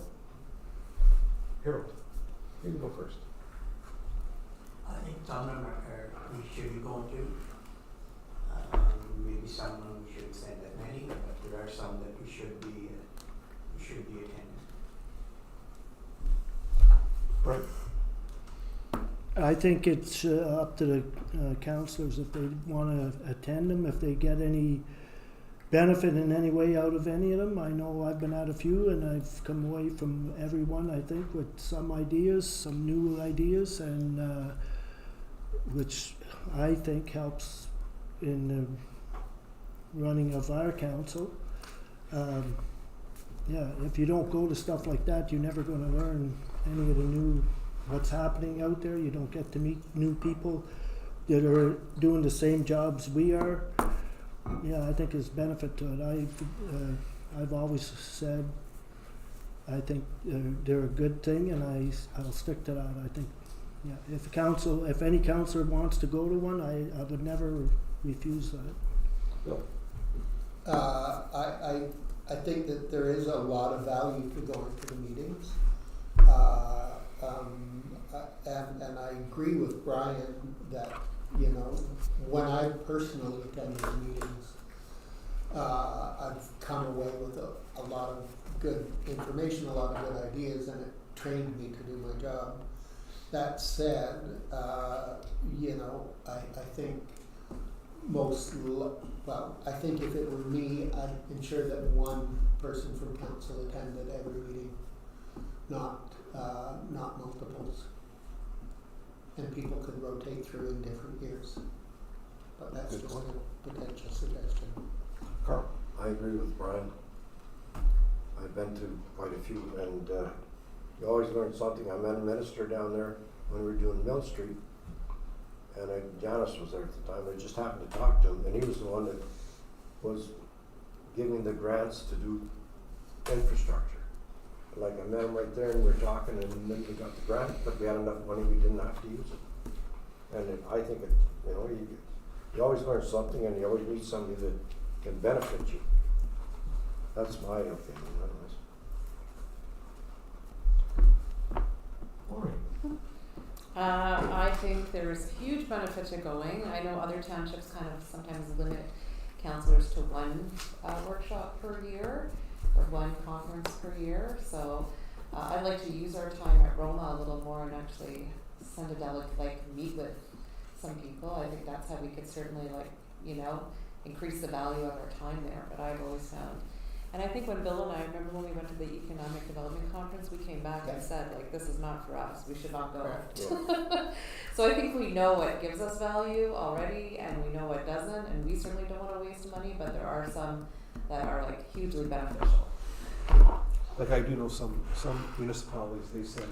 Harold, you can go first. I think some of them we should be going to. Maybe some of them we shouldn't send that many, but there are some that we should be attending. Right. I think it's up to the councillors if they want to attend them, if they get any benefit in any way out of any of them. I know I've been at a few and I've come away from every one, I think, with some ideas, some new ideas, and which I think helps in the running of our council. Yeah, if you don't go to stuff like that, you're never going to learn any of the new what's happening out there. You don't get to meet new people that are doing the same jobs we are. Yeah, I think there's benefit to it. I've always said I think they're a good thing, and I'll stick to that. I think, yeah, if any councillor wants to go to one, I would never refuse that. Bill. I think that there is a lot of value to going to the meetings. And I agree with Brian that, you know, when I personally attend the meetings, I've come away with a lot of good information, a lot of good ideas, and it trained me to do my job. That said, you know, I think I think if it were me, I'd ensure that one person from council attended every meeting, not multiples. And people could rotate through in different years. But that's just a potential suggestion. Carl. I agree with Brian. I've been to quite a few, and you always learn something. I met a minister down there when we were doing Mill Street, and Janice was there at the time. I just happened to talk to him, and he was the one that was giving the grants to do infrastructure. Like, I met him right there, and we were talking, and then we got the grant, but we had enough money, we didn't have to use it. And I think it, you know, you always learn something, and you always meet somebody that can benefit you. That's my opinion, anyways. Maureen. I think there's huge benefit to going. I know other townships kind of sometimes limit councillors to one workshop per year or one conference per year. So I'd like to use our time at Roma a little more and actually send a delegate, like meet with some people. I think that's how we could certainly, like, you know, increase the value of our time there. But I've always found, and I think when Bill and I remember when we went to the Economic Development Conference, we came back and said, like, this is not for us. We should not go. Yeah. So I think we know what gives us value already, and we know what doesn't, and we certainly don't want to waste money, but there are some that are like hugely beneficial. Like, I do know some municipalities, they send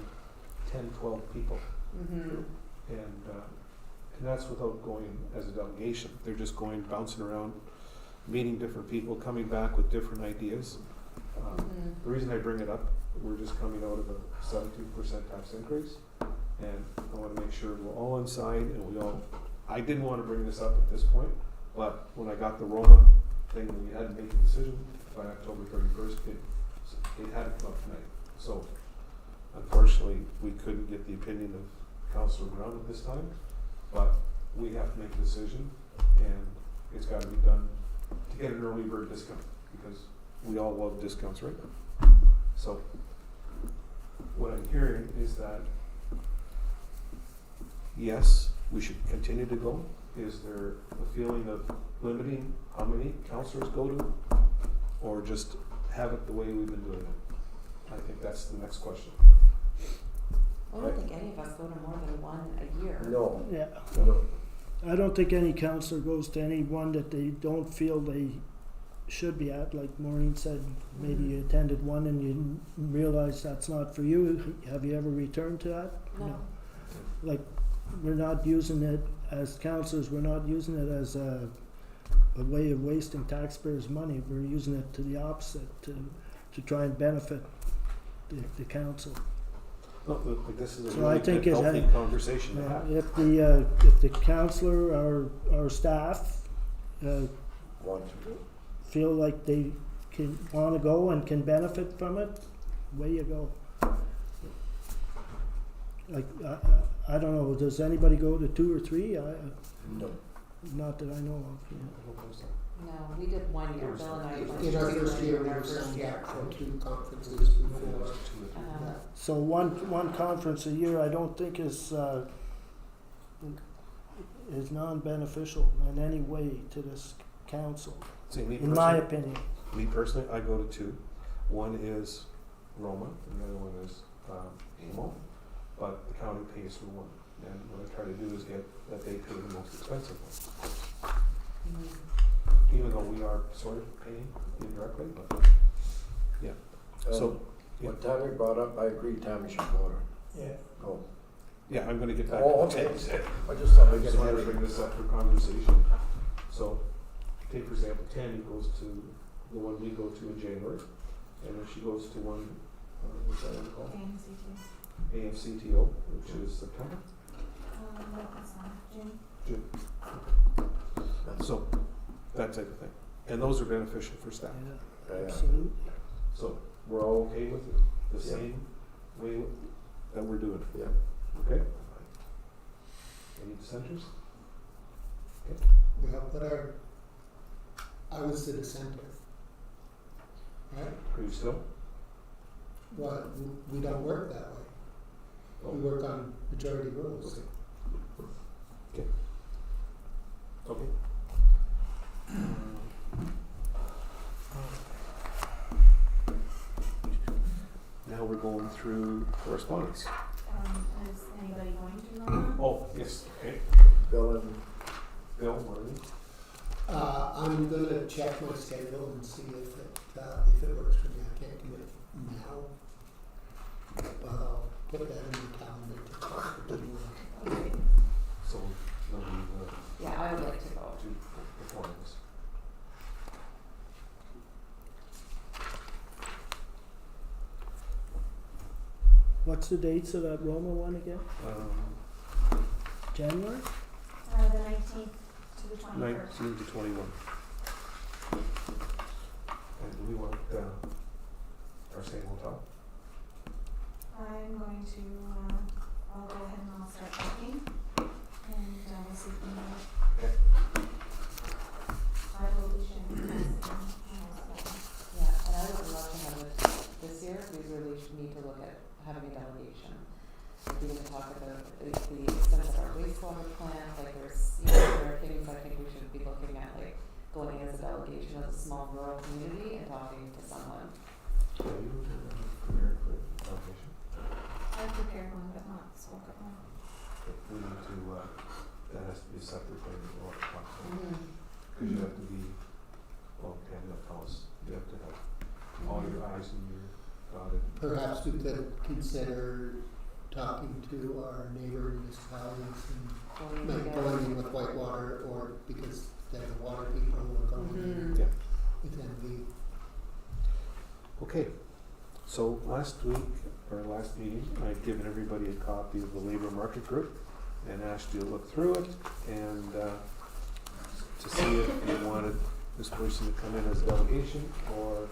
10, 12 people. Mm-hmm. And that's without going as a delegation. They're just going, bouncing around, meeting different people, coming back with different ideas. The reason I bring it up, we're just coming out of a 17% tax increase, and I want to make sure we're all inside and we all. I didn't want to bring this up at this point, but when I got the Roma thing, we had to make a decision by October 31st. It had to come up tonight. So unfortunately, we couldn't get the opinion of Councillor Brown at this time, but we have to make a decision, and it's got to be done to get an early bird discount, because we all love discounts, right? So what I'm hearing is that yes, we should continue to go. Is there a feeling of limiting how many councillors go to, or just have it the way we've been doing it? I think that's the next question. I don't think any of us go to more than one a year. No. Yeah. No. I don't think any councillor goes to any one that they don't feel they should be at, like Maureen said, maybe you attended one and you realize that's not for you. Have you ever returned to that? No. Like, we're not using it as councillors, we're not using it as a way of wasting taxpayers' money. We're using it to the opposite, to try and benefit the council. No, look, this is a So really I think good, it healthy had- conversation to have. If the councillor, our staff, Want to. feel like they wanna go and can benefit from it, way you go. Like, I don't know, does anybody go to 2 or 3? No. Not that I know of, yeah. No, we did 1 year, Bill and I went to In our two first year, in we our were first signed year. up for 2 conferences before. So one conference a year, I don't think is non-beneficial in any way to this council, See, me in my personally- opinion. Me personally, I go to 2. One is Roma, and the other one is Amo, but the county pays for one. And what I try to do is get that they pay the most expensive one, Mhm. even though we are sort of paying indirectly, but so, yeah. What Tammy brought up, I agree, Tammy should go to. Yeah. Go. Yeah, I'm gonna get back Oh, to okay. that. I just thought I I'd just get wanted to bring this up for conversation. So, take for example, Tammy goes to the one we go to in January, and if she goes to one, what's that one called? AMCTO, which is September. No, it's not, June. So, that type of thing. And those are beneficial for staff. Yeah, Yeah. absolutely. So, we're all okay with it, the Yeah. same way that we're doing it, Yeah. okay? Any dissenters? Well, but I was the dissenter. Right? Are you still? Well, we don't work that way. We work on majority rules. Okay. Okay. Now we're going through correspondence. Is anybody going to Roma? Oh, yes, okay. Bill and Bill, Marty? I'm gonna check my schedule and see if it works for me. I can't do it now. But I'll put that in the calendar to talk to you. Okay. So, there'll be the Yeah, I would like to go. 2 performances. What's the dates of that Roma one again? January? The 19th to the 21st. 19 to 21. And we want our same hotel. I'm going to, I'll go ahead and I'll start booking, and we'll see if we can. Okay. I will be sharing. Yeah, and I would love to have it this year. We really need to look at having a delegation. Like, we need to talk about the extent of our wastewater plant, like there are things I think we should be looking at, like going as a delegation as a small rural community and talking to someone. Are you prepared for delegation? I prepared one, but not spoken one. We need to, that has to be a separate thing that we'll have to talk about. Mm-hmm. Because you have to be, well, Tammy will tell us, you have to have all your I's and your dotted. Perhaps we could consider talking to our neighboring municipalities and maybe going in with Whitewater, or because they're the water people who are going in Mhm. with NV. Okay, so last week, or last meeting, I'd given everybody a copy of the labor market group and asked you to look through it and to see if you wanted this person to come in as a delegation, or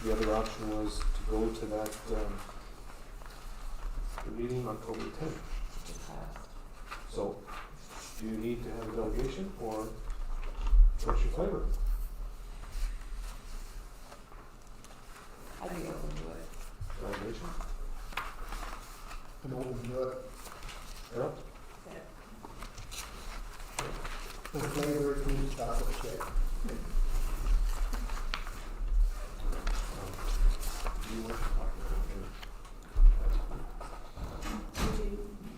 the other option was to go to that the meeting October 10th. Just passed. So, do you need to have a delegation, or what's your flavor? I'd be open to it. Delegation? I'm open to it. Carol? My flavor is meat chocolate chip. Do you want to talk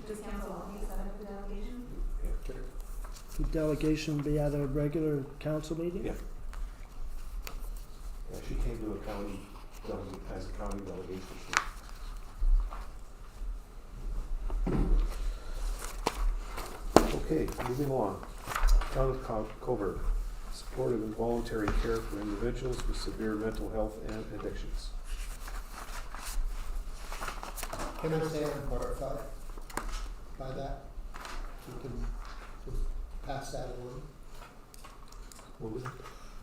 Does council want me to set up the delegation? Would delegation be at a regular council meeting? Yeah. county, as a county delegation. Okay, moving along. Town of Coburg, supportive and voluntary care for individuals with severe mental health and addictions. Can I say I'm horrified by that? You can just pass that along. What was it?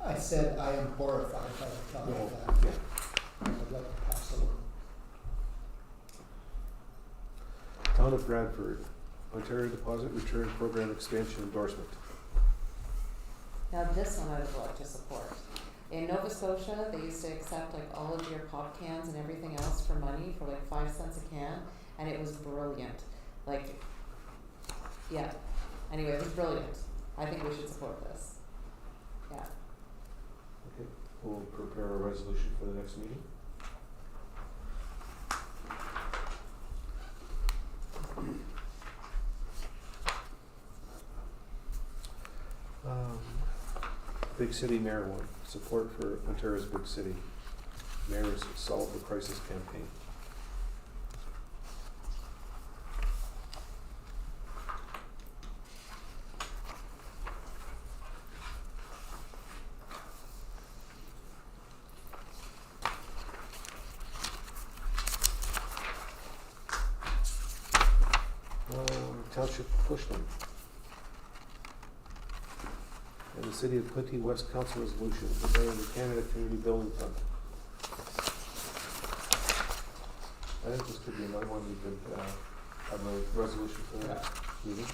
I said I am horrified by the thought No, of that. yeah. I'd like to pass along. Town of Bradford, Ontario Deposit Return Program Expansion Endorsement. Now this one I would like to support. In Nova Scotia, they used to accept like all of your pop cans and everything else for money for like 5 cents a can, and it was brilliant. Like, yeah. Anyway, it was brilliant. I think we should support this. Yeah. Okay, we'll prepare a resolution for the next meeting. Big City Mayor one, support for Ontario's Big City Mayor's Solve the Crisis campaign. Township of Cushman. And the City of Quinte West Council resolution regarding the Canada Community Building Fund. I think this could be another one we could have a resolution for the next meeting.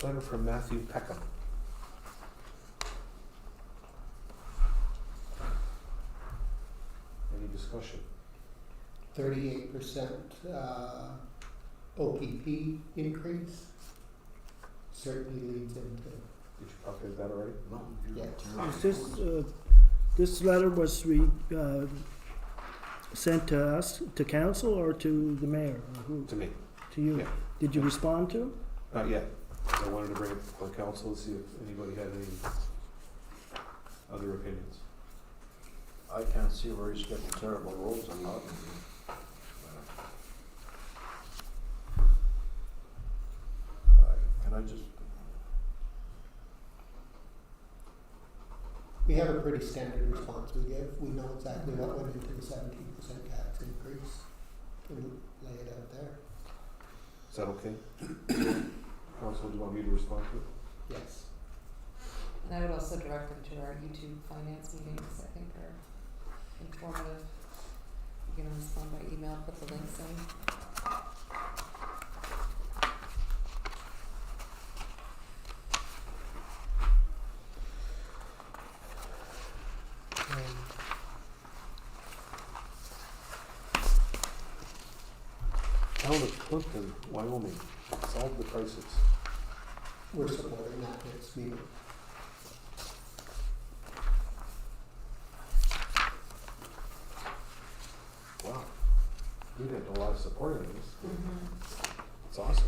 Letter from Matthew Peckham. Any discussion? 38% OPP increase certainly leads into, Did you calculate that already? No. yes. Is this, this letter was sent to us, to council, or to the mayor, or who? To me, To you? yeah. Did you respond to it? Not yet. I wanted to bring it before council to see if anybody had any other opinions. I can't see where he's getting terrible roads and not. Can I just, We have a pretty standard response we give. We know exactly what went into the 17% tax increase. Can we lay it out there? Is that okay? Council, do you want me to respond to it? Yes. And I would also direct them to our YouTube finance meetings, I think are informative. You can respond by email, put the links in. Town of Clinton, Wyoming, solve the crisis. We're supporting that next meeting. Wow. We did a lot of support in this. Mm-hmm. It's awesome.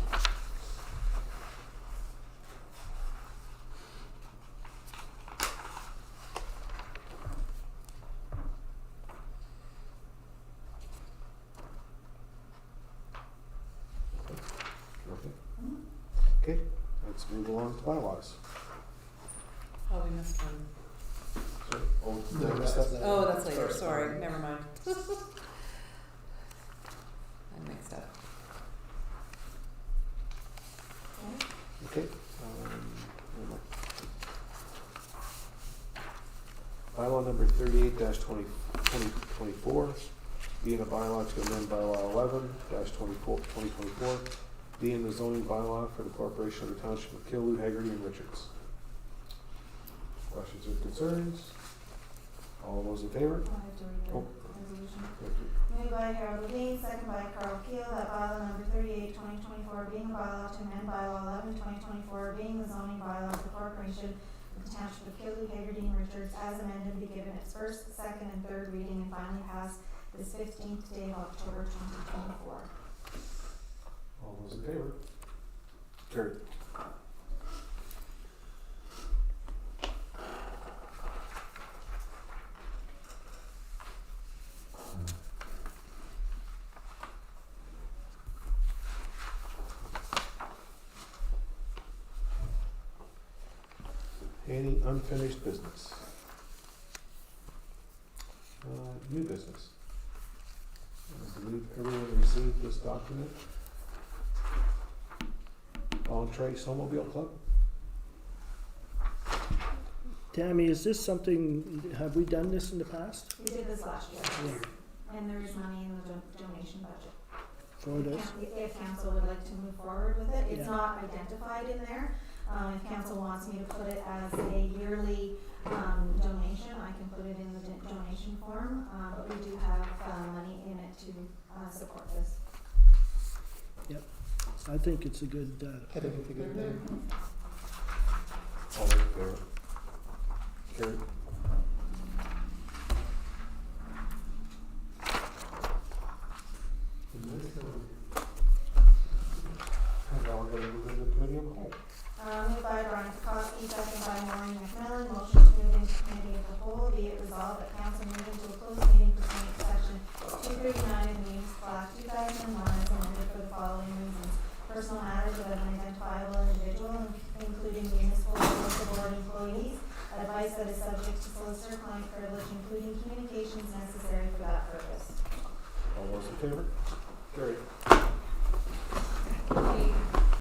Okay. Okay, let's move along to bylaws. Oh, we missed one. Sorry. Oh, No, did I miss that's that? Oh, that's later, sorry, never mind. I'm mixed up. Okay. Bylaw number 38-2024, being a bylaw to amend bylaw 11-2024, being the zoning bylaw for the corporation of the township of Killu, Haggerty, and Richards. Questions or concerns? All those in favor? I have to read the Oh. resolution. Thank you. Moved by Harold Levine, second by Carl Keel, that bylaw number 38-2024, being a bylaw to amend bylaw 11-2024, being the zoning bylaw of the corporation of the township of Killu, Haggerty, and Richards, as amended, be given its first, second, and third reading and finally pass this 15th day of October 2024. All those in favor? Carried. Any unfinished business? New business? I believe everyone received this document. Entree Snowmobile Club? Tammy, is this something, have we done this in the past We did this last year, Yeah. and there is money in the donation budget. for this? If council would like to move forward with it, it's Yeah. not identified in there. If council wants me to put it as a yearly, donation, I can put it in the donation form, but we do have, money in it to, support this. I think it's a good, I think it's a good thing. All in favor? Carried. And now we're gonna move into committee of the whole. Moved by Brian Kowski, second by Maureen McMillan, motion to move into committee of the whole, be it resolved that council move into a closed meeting pursuant to section 239 of the Municipal Act 2001 as amended for the following reasons. Personal matters of an identifiable individual, including municipal or local board employees, advice that is subject to solicitor-client privilege, including communications necessary for that purpose. All those in favor? Carried. Okay,